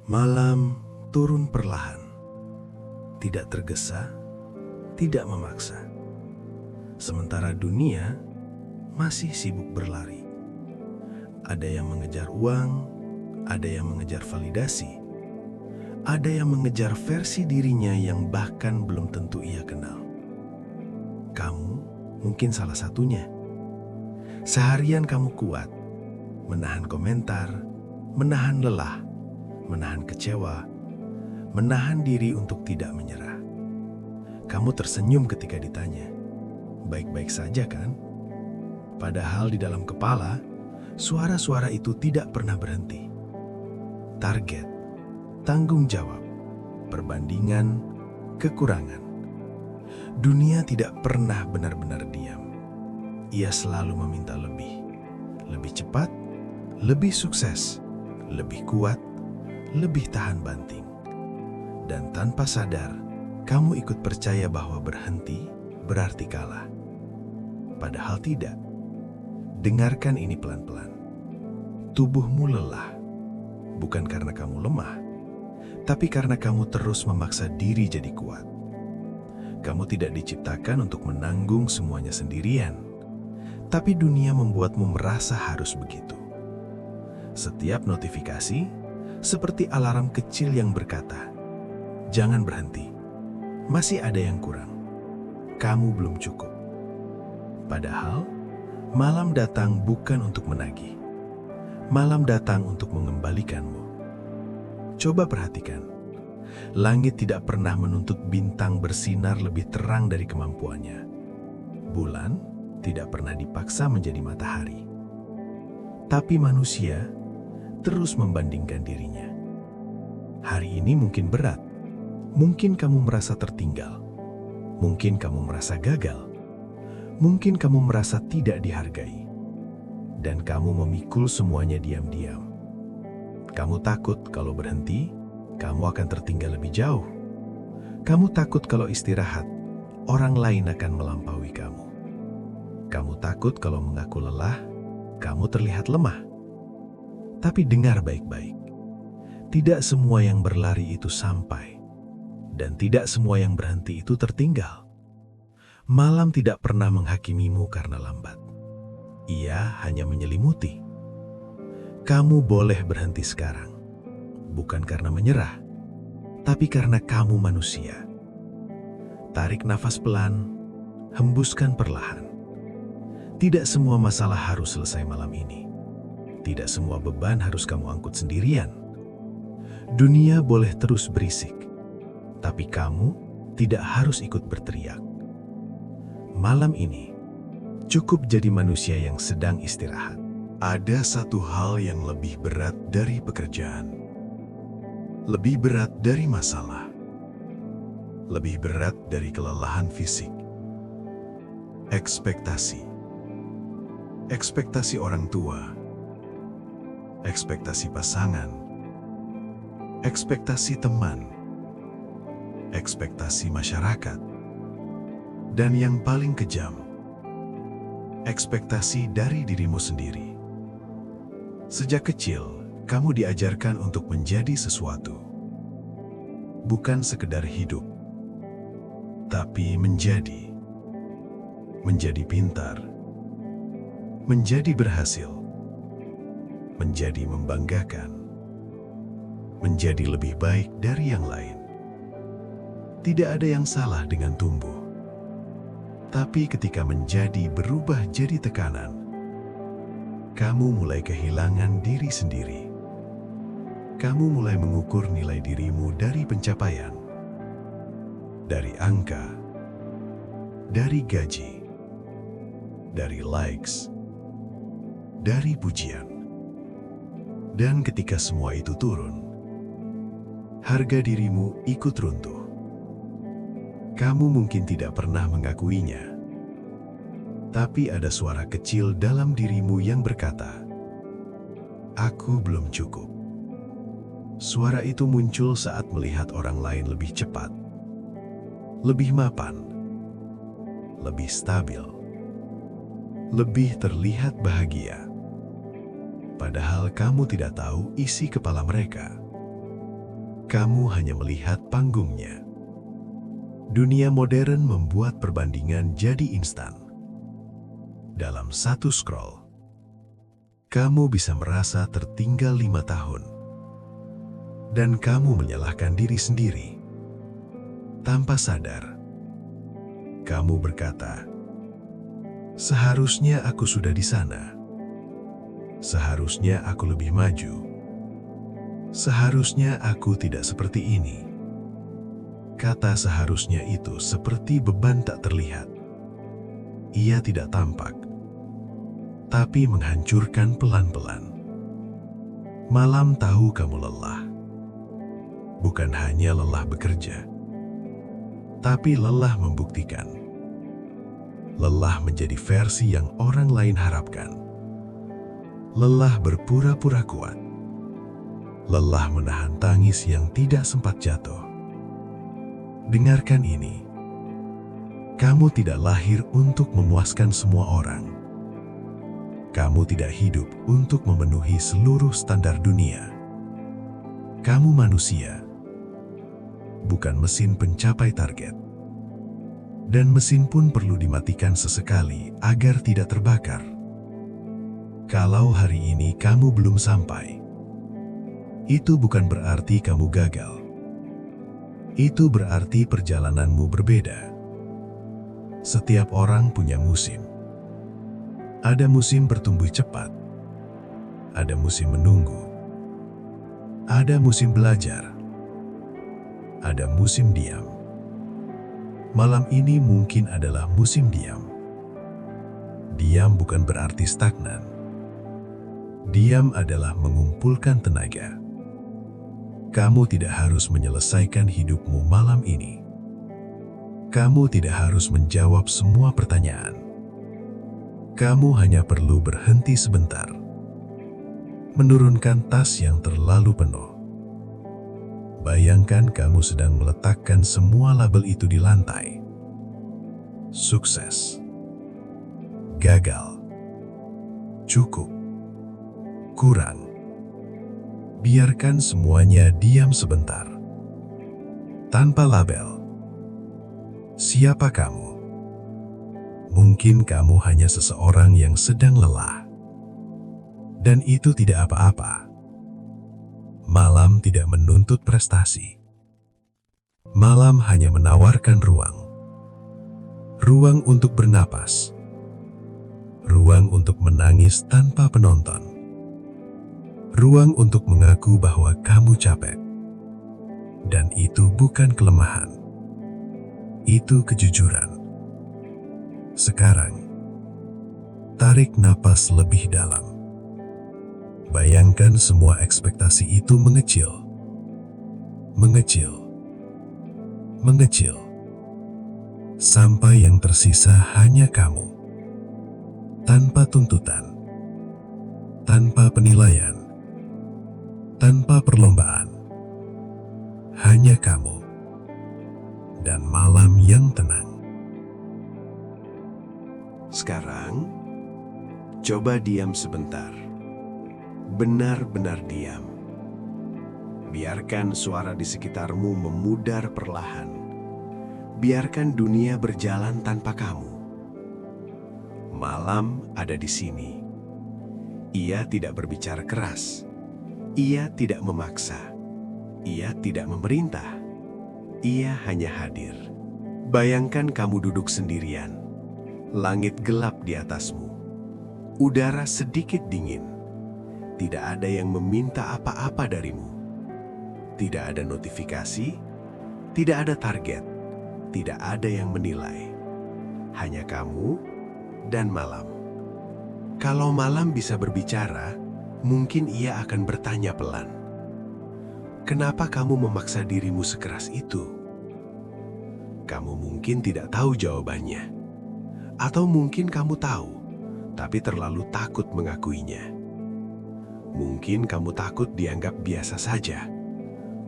Malam turun perlahan, tidak tergesa, tidak memaksa. Sementara dunia masih sibuk berlari. Ada yang mengejar uang, ada yang mengejar validasi, ada yang mengejar versi dirinya yang bahkan belum tentu ia kenal. Kamu mungkin salah satunya. Seharian kamu kuat, menahan komentar, menahan lelah, menahan kecewa, menahan diri untuk tidak menyerah. Kamu tersenyum ketika ditanya, "Baik-baik saja kan?" Padahal di dalam kepala, suara-suara itu tidak pernah berhenti. Target, tanggung jawab, perbandingan, kekurangan. Dunia tidak pernah benar-benar diam. Ia selalu meminta lebih. Lebih cepat, lebih sukses, lebih kuat, lebih tahan banting. Dan tanpa sadar, kamu ikut percaya bahwa berhenti berarti kalah. Padahal tidak. Dengarkan ini pelan-pelan. Tubuhmu lelah, bukan karena kamu lemah, tapi karena kamu terus memaksa diri jadi kuat. Kamu tidak diciptakan untuk menanggung semuanya sendirian, tapi dunia membuatmu merasa harus begitu. Setiap notifikasi seperti alarm kecil yang berkata, "Jangan berhenti, masih ada yang kurang, kamu belum cukup." Padahal, malam datang bukan untuk menagih. Malam datang untuk mengembalikanmu. Coba perhatikan, langit tidak pernah menuntut bintang bersinar lebih terang dari kemampuannya. Bulan tidak pernah dipaksa menjadi matahari. Tapi manusia terus membandingkan dirinya. Hari ini mungkin berat, mungkin kamu merasa tertinggal, mungkin kamu merasa gagal, mungkin kamu merasa tidak dihargai, dan kamu memikul semuanya diam-diam. Kamu takut kalau berhenti, kamu akan tertinggal lebih jauh. Kamu takut kalau istirahat, orang lain akan melampaui kamu. Kamu takut kalau mengaku lelah, kamu terlihat lemah. Tapi dengar baik-baik, tidak semua yang berlari itu sampai, dan tidak semua yang berhenti itu tertinggal. Malam tidak pernah menghakimimu karena lambat. Ia hanya menyelimuti. Kamu boleh berhenti sekarang, bukan karena menyerah, tapi karena kamu manusia. Tarik nafas pelan, hembuskan perlahan. Tidak semua masalah harus selesai malam ini. Tidak semua beban harus kamu angkut sendirian. Dunia boleh terus berisik, tapi kamu tidak harus ikut berteriak. Malam ini, cukup jadi manusia yang sedang istirahat. Ada satu hal yang lebih berat dari pekerjaan. Lebih berat dari masalah. Lebih berat dari kelelahan fisik. Ekspektasi. Ekspektasi orang tua. Ekspektasi pasangan. Ekspektasi teman. Ekspektasi masyarakat. Dan yang paling kejam, ekspektasi dari dirimu sendiri. Sejak kecil, kamu diajarkan untuk menjadi sesuatu. Bukan sekedar hidup, tapi menjadi. Menjadi pintar. Menjadi berhasil. Menjadi membanggakan. Menjadi lebih baik dari yang lain. Tidak ada yang salah dengan tumbuh. Tapi ketika menjadi berubah jadi tekanan, kamu mulai kehilangan diri sendiri. Kamu mulai mengukur nilai dirimu dari pencapaian, dari angka, dari gaji, dari likes, dari pujian. Dan ketika semua itu turun, harga dirimu ikut runtuh. Kamu mungkin tidak pernah mengakuinya, tapi ada suara kecil dalam dirimu yang berkata, "Aku belum cukup." Suara itu muncul saat melihat orang lain lebih cepat, lebih mapan, lebih stabil, lebih terlihat bahagia. Padahal kamu tidak tahu isi kepala mereka. Kamu hanya melihat panggungnya. Dunia modern membuat perbandingan jadi instan. Dalam satu scroll, kamu bisa merasa tertinggal 5 tahun. Dan kamu menyalahkan diri sendiri. Tanpa sadar, kamu berkata, "Seharusnya aku sudah di sana. Seharusnya aku lebih maju. Seharusnya aku tidak seperti ini." Kata "seharusnya" itu seperti beban tak terlihat. Ia tidak tampak, tapi menghancurkan pelan-pelan. Malam tahu kamu lelah. Bukan hanya lelah bekerja, tapi lelah membuktikan. Lelah menjadi versi yang orang lain harapkan. Lelah berpura-pura kuat. Lelah menahan tangis yang tidak sempat jatuh. Dengarkan ini. Kamu tidak lahir untuk memuaskan semua orang. Kamu tidak hidup untuk memenuhi seluruh standar dunia. Kamu manusia, bukan mesin pencapai target. Dan mesin pun perlu dimatikan sesekali agar tidak terbakar. Kalau hari ini kamu belum sampai, itu bukan berarti kamu gagal. Itu berarti perjalananmu berbeda. Setiap orang punya musim. Ada musim bertumbuh cepat. Ada musim menunggu. Ada musim belajar. Ada musim diam. Malam ini mungkin adalah musim diam. Diam bukan berarti stagnan. Diam adalah mengumpulkan tenaga. Kamu tidak harus menyelesaikan hidupmu malam ini. Kamu tidak harus menjawab semua pertanyaan. Kamu hanya perlu berhenti sebentar. Menurunkan tas yang terlalu penuh. Bayangkan kamu sedang meletakkan semua label itu di lantai. Sukses. Gagal. Cukup. Kurang. Biarkan semuanya diam sebentar. Tanpa label. Siapa kamu? Mungkin kamu hanya seseorang yang sedang lelah. Dan itu tidak apa-apa. Malam tidak menuntut prestasi. Malam hanya menawarkan ruang. Ruang untuk bernapas. Ruang untuk menangis tanpa penonton. Ruang untuk mengaku bahwa kamu capek. Dan itu bukan kelemahan. Itu kejujuran. Sekarang, tarik napas lebih dalam. Bayangkan semua ekspektasi itu mengecil. Mengecil. Mengecil. Sampai yang tersisa hanya kamu. Tanpa tuntutan. Tanpa penilaian. Tanpa perlombaan. Hanya kamu. Dan malam yang tenang. Sekarang, coba diam sebentar. Benar-benar diam. Biarkan suara di sekitarmu memudar perlahan. Biarkan dunia berjalan tanpa kamu. Malam ada di sini. Ia tidak berbicara keras. Ia tidak memaksa. Ia tidak memerintah. Ia hanya hadir. Bayangkan kamu duduk sendirian. Langit gelap di atasmu. Udara sedikit dingin. Tidak ada yang meminta apa-apa darimu. Tidak ada notifikasi, tidak ada target, tidak ada yang menilai. Hanya kamu dan malam. Kalau malam bisa berbicara, mungkin ia akan bertanya pelan. Kenapa kamu memaksa dirimu sekeras itu? Kamu mungkin tidak tahu jawabannya. Atau mungkin kamu tahu, tapi terlalu takut mengakuinya. Mungkin kamu takut dianggap biasa saja.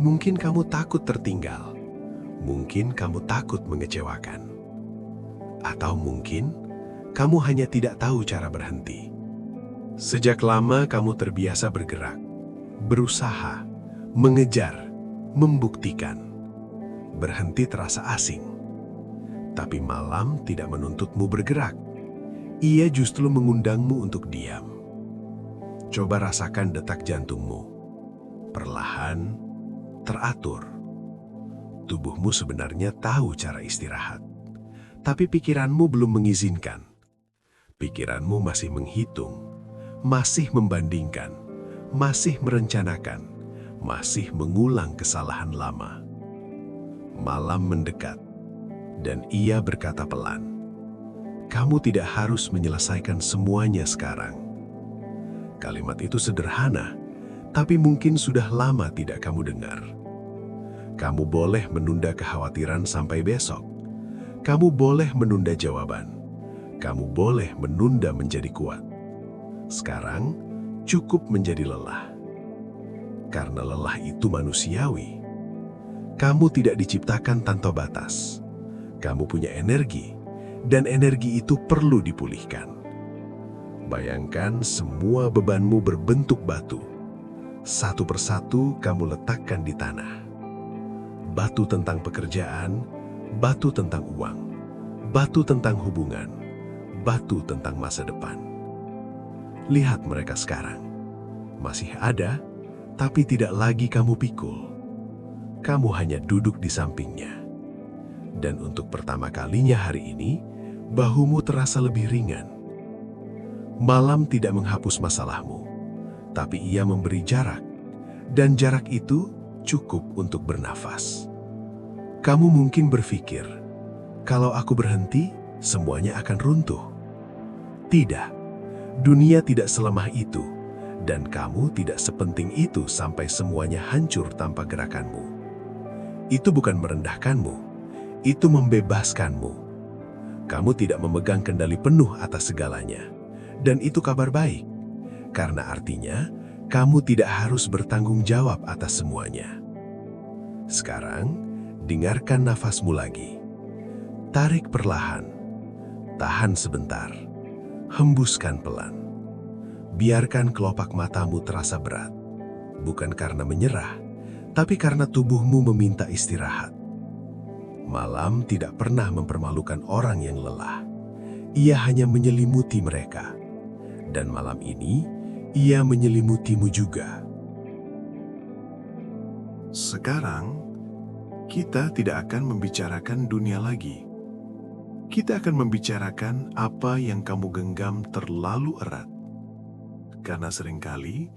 Mungkin kamu takut tertinggal. Mungkin kamu takut mengecewakan. Atau mungkin kamu hanya tidak tahu cara berhenti. Sejak lama kamu terbiasa bergerak, berusaha, mengejar, membuktikan. Berhenti terasa asing. Tapi malam tidak menuntutmu bergerak. Ia justru mengundangmu untuk diam. Coba rasakan detak jantungmu. Perlahan, teratur. Tubuhmu sebenarnya tahu cara istirahat. Tapi pikiranmu belum mengizinkan. Pikiranmu masih menghitung, masih membandingkan, masih merencanakan, masih mengulang kesalahan lama. Malam mendekat, dan ia berkata pelan, "Kamu tidak harus menyelesaikan semuanya sekarang." Kalimat itu sederhana, tapi mungkin sudah lama tidak kamu dengar. Kamu boleh menunda kekhawatiran sampai besok. Kamu boleh menunda jawaban. Kamu boleh menunda menjadi kuat. Sekarang, cukup menjadi lelah. Karena lelah itu manusiawi. Kamu tidak diciptakan tanpa batas. Kamu punya energi, dan energi itu perlu dipulihkan. Bayangkan semua bebanmu berbentuk batu. Satu persatu kamu letakkan di tanah. Batu tentang pekerjaan, batu tentang uang, batu tentang hubungan, batu tentang masa depan. Lihat mereka sekarang. Masih ada, tapi tidak lagi kamu pikul. Kamu hanya duduk di sampingnya. Dan untuk pertama kalinya hari ini, bahumu terasa lebih ringan. Malam tidak menghapus masalahmu, tapi ia memberi jarak. Dan jarak itu cukup untuk bernafas. Kamu mungkin berpikir, kalau aku berhenti, semuanya akan runtuh. Tidak, dunia tidak selemah itu, dan kamu tidak sepenting itu sampai semuanya hancur tanpa gerakanmu. Itu bukan merendahkanmu, itu membebaskanmu. Kamu tidak memegang kendali penuh atas segalanya, dan itu kabar baik, karena artinya kamu tidak harus bertanggung jawab atas semuanya. Sekarang, dengarkan nafasmu lagi. Tarik perlahan, tahan sebentar, hembuskan pelan. Biarkan kelopak matamu terasa berat, bukan karena menyerah, tapi karena tubuhmu meminta istirahat. Malam tidak pernah mempermalukan orang yang lelah. Ia hanya menyelimuti mereka. Dan malam ini, ia menyelimutimu juga. Sekarang, kita tidak akan membicarakan dunia lagi. Kita akan membicarakan apa yang kamu genggam terlalu erat. Karena seringkali,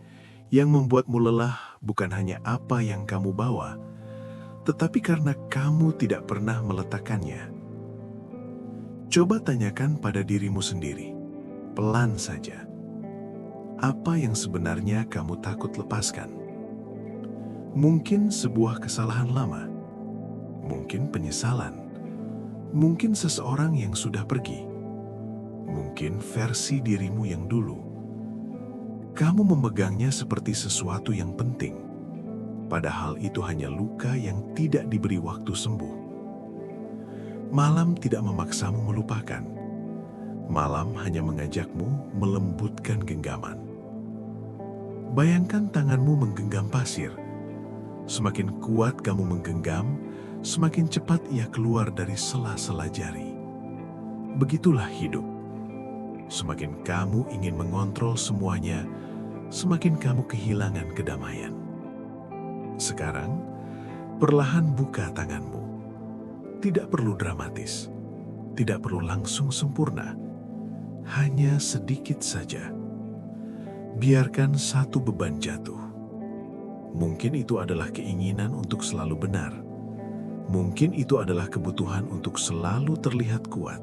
yang membuatmu lelah bukan hanya apa yang kamu bawa, tetapi karena kamu tidak pernah meletakkannya. Coba tanyakan pada dirimu sendiri, pelan saja. Apa yang sebenarnya kamu takut lepaskan? Mungkin sebuah kesalahan lama, mungkin penyesalan, mungkin seseorang yang sudah pergi, mungkin versi dirimu yang dulu. Kamu memegangnya seperti sesuatu yang penting, padahal itu hanya luka yang tidak diberi waktu sembuh. Malam tidak memaksamu melupakan. Malam hanya mengajakmu melembutkan genggaman. Bayangkan tanganmu menggenggam pasir. Semakin kuat kamu menggenggam, semakin cepat ia keluar dari sela-sela jari. Begitulah hidup. Semakin kamu ingin mengontrol semuanya, semakin kamu kehilangan kedamaian. Sekarang, perlahan buka tanganmu. Tidak perlu dramatis, tidak perlu langsung sempurna. Hanya sedikit saja. Biarkan satu beban jatuh. Mungkin itu adalah keinginan untuk selalu benar. Mungkin itu adalah kebutuhan untuk selalu terlihat kuat.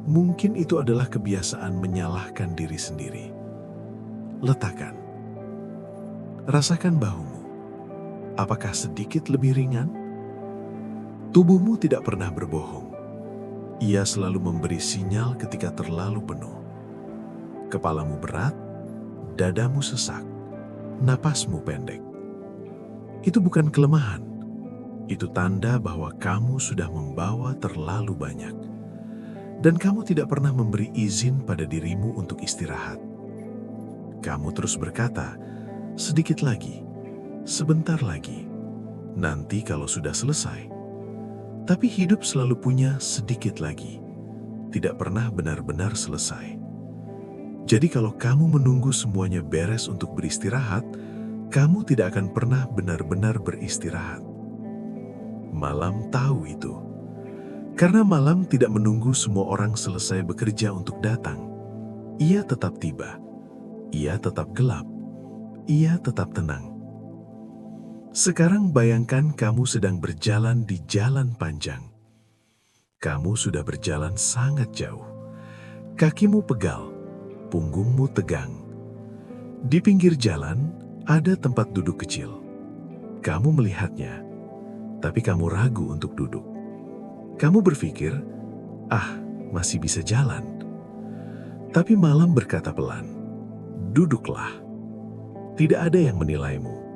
Mungkin itu adalah kebiasaan menyalahkan diri sendiri. Letakkan. Rasakan bahumu. Apakah sedikit lebih ringan? Tubuhmu tidak pernah berbohong. Ia selalu memberi sinyal ketika terlalu penuh. Kepalamu berat, dadamu sesak, napasmu pendek. Itu bukan kelemahan. Itu tanda bahwa kamu sudah membawa terlalu banyak. Dan kamu tidak pernah memberi izin pada dirimu untuk istirahat. Kamu terus berkata, sedikit lagi, sebentar lagi. nanti kalau sudah selesai. Tapi hidup selalu punya sedikit lagi, tidak pernah benar-benar selesai. Jadi kalau kamu menunggu semuanya beres untuk beristirahat, kamu tidak akan pernah benar-benar beristirahat. Malam tahu itu. Karena malam tidak menunggu semua orang selesai bekerja untuk datang. Ia tetap tiba. Ia tetap gelap. Ia tetap tenang. Sekarang bayangkan kamu sedang berjalan di jalan panjang. Kamu sudah berjalan sangat jauh. Kakimu pegal, punggungmu tegang. Di pinggir jalan ada tempat duduk kecil. Kamu melihatnya, tapi kamu ragu untuk duduk. Kamu berpikir, masih bisa jalan. Tapi malam berkata pelan, duduklah. Tidak ada yang menilaimu.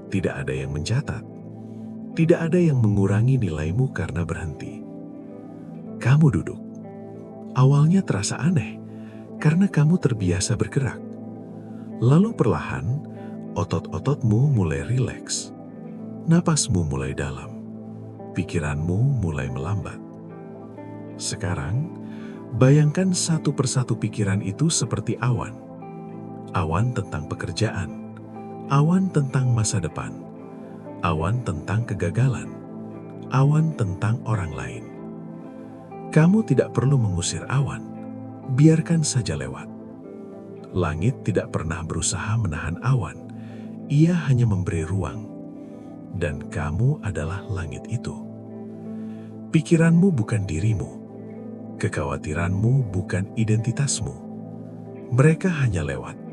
Tidak ada yang mencatat. Tidak ada yang mengurangi nilaimu karena berhenti. Kamu duduk. Awalnya terasa aneh, karena kamu terbiasa bergerak. Lalu perlahan, otot-ototmu mulai rileks. Napasmu mulai dalam. Pikiranmu mulai melambat. Sekarang, bayangkan satu persatu pikiran itu seperti awan. Awan tentang pekerjaan. Awan tentang masa depan, awan tentang kegagalan, awan tentang orang lain. Kamu tidak perlu mengusir awan, biarkan saja lewat. Langit tidak pernah berusaha menahan awan, ia hanya memberi ruang. Dan kamu adalah langit itu. Pikiranmu bukan dirimu, kekhawatiranmu bukan identitasmu. Mereka hanya lewat.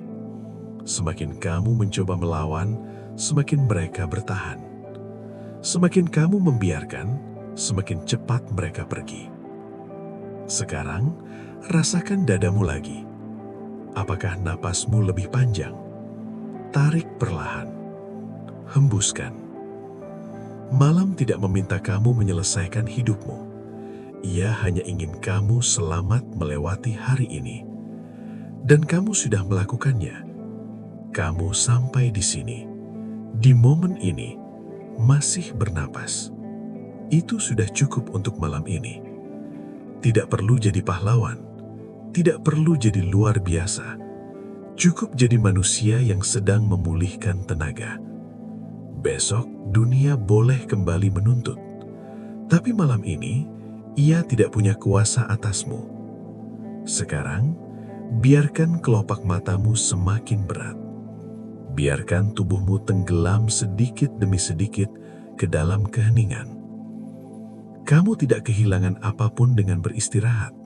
Semakin kamu mencoba melawan, semakin mereka bertahan. Semakin kamu membiarkan, semakin cepat mereka pergi. Sekarang, rasakan dadamu lagi. Apakah napasmu lebih panjang? Tarik perlahan. Hembuskan. Malam tidak meminta kamu menyelesaikan hidupmu. Ia hanya ingin kamu selamat melewati hari ini. Dan kamu sudah melakukannya. Kamu sampai di sini, di momen ini, masih bernapas. Itu sudah cukup untuk malam ini. Tidak perlu jadi pahlawan, tidak perlu jadi luar biasa. Cukup jadi manusia yang sedang memulihkan tenaga. Besok dunia boleh kembali menuntut. Tapi malam ini, ia tidak punya kuasa atasmu. Sekarang, biarkan kelopak matamu semakin berat. Biarkan tubuhmu tenggelam sedikit demi sedikit ke dalam keheningan. Kamu tidak kehilangan apapun dengan beristirahat.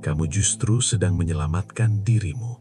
Kamu justru sedang menyelamatkan dirimu.